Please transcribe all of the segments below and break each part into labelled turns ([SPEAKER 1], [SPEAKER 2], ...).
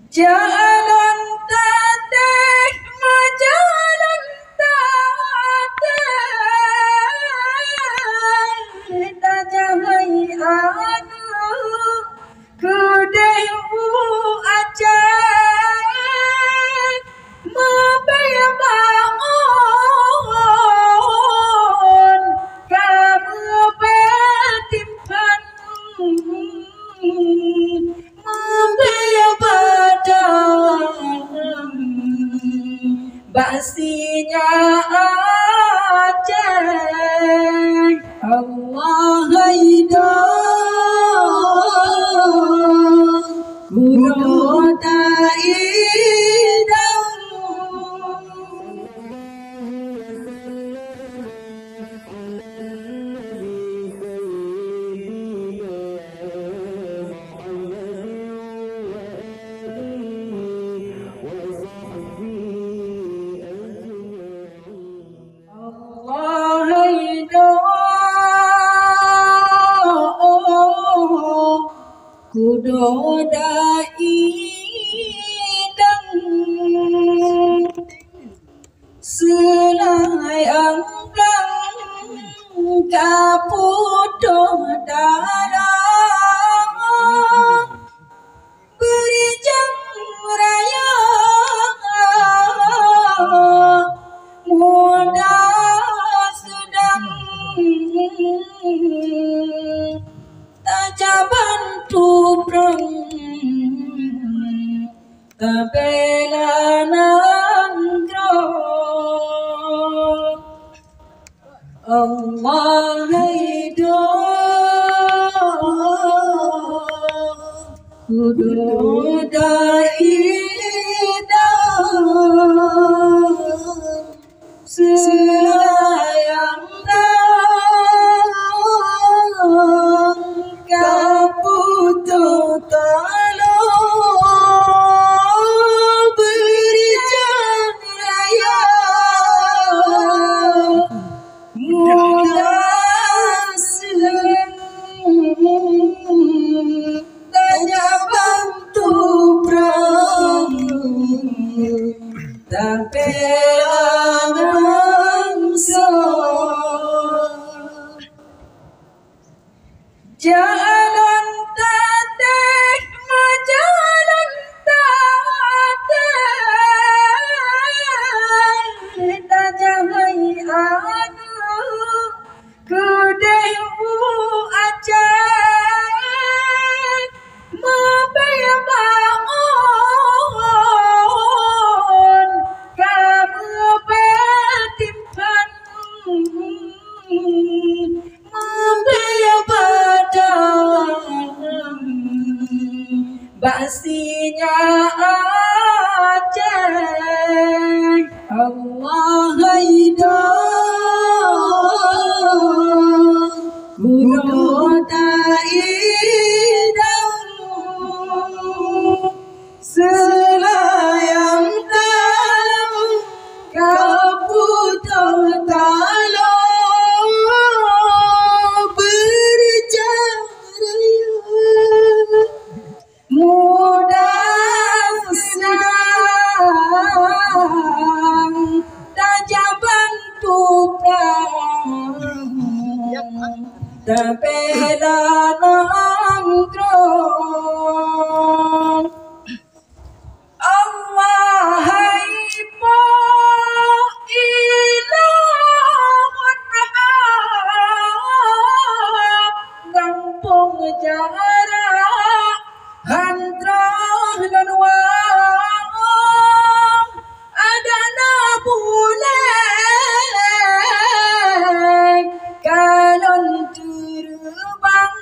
[SPEAKER 1] Jalan tateh majalan tateh tajahai anu kudehu aceh mebebaon kamu betimpan basinya Aceh Allah hidup kudu taidam kudu daidang selai angkang kaputuh dalam beri jam raya muda sedang tajaban tubrang kabela nanggro Allah hidup kudu daidang selayang kaputuh tolong beri jam raya mudah silang tanya bantu perang tapi bangsa jalan tateh majalan tateh tajahai anu kudehu aceh mebebaon kamu betimpan basinya Aceh Allah hidup kudu taidam selayang dalam kaputuh talong berjaya mudah senang tajaban tubrang tapela nangkrong Allah haipo ilahun rahab gampung jarak hantrah lan wang adana buleng kalon terbang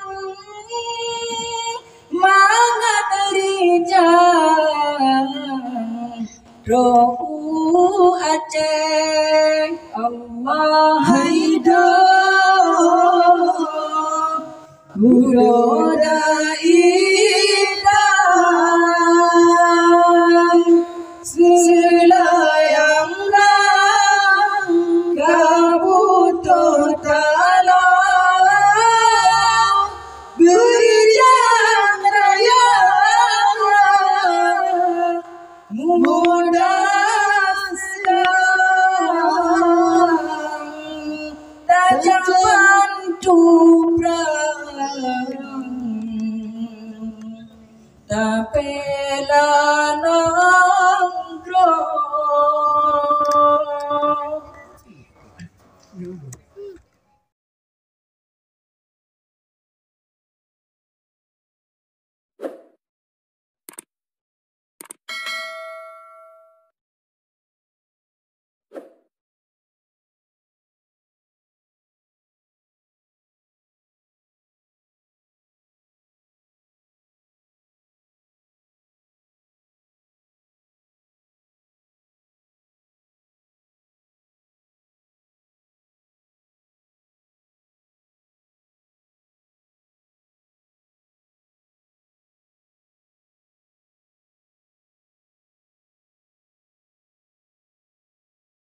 [SPEAKER 1] mangat rijang rohu Aceh Allah hidup kudu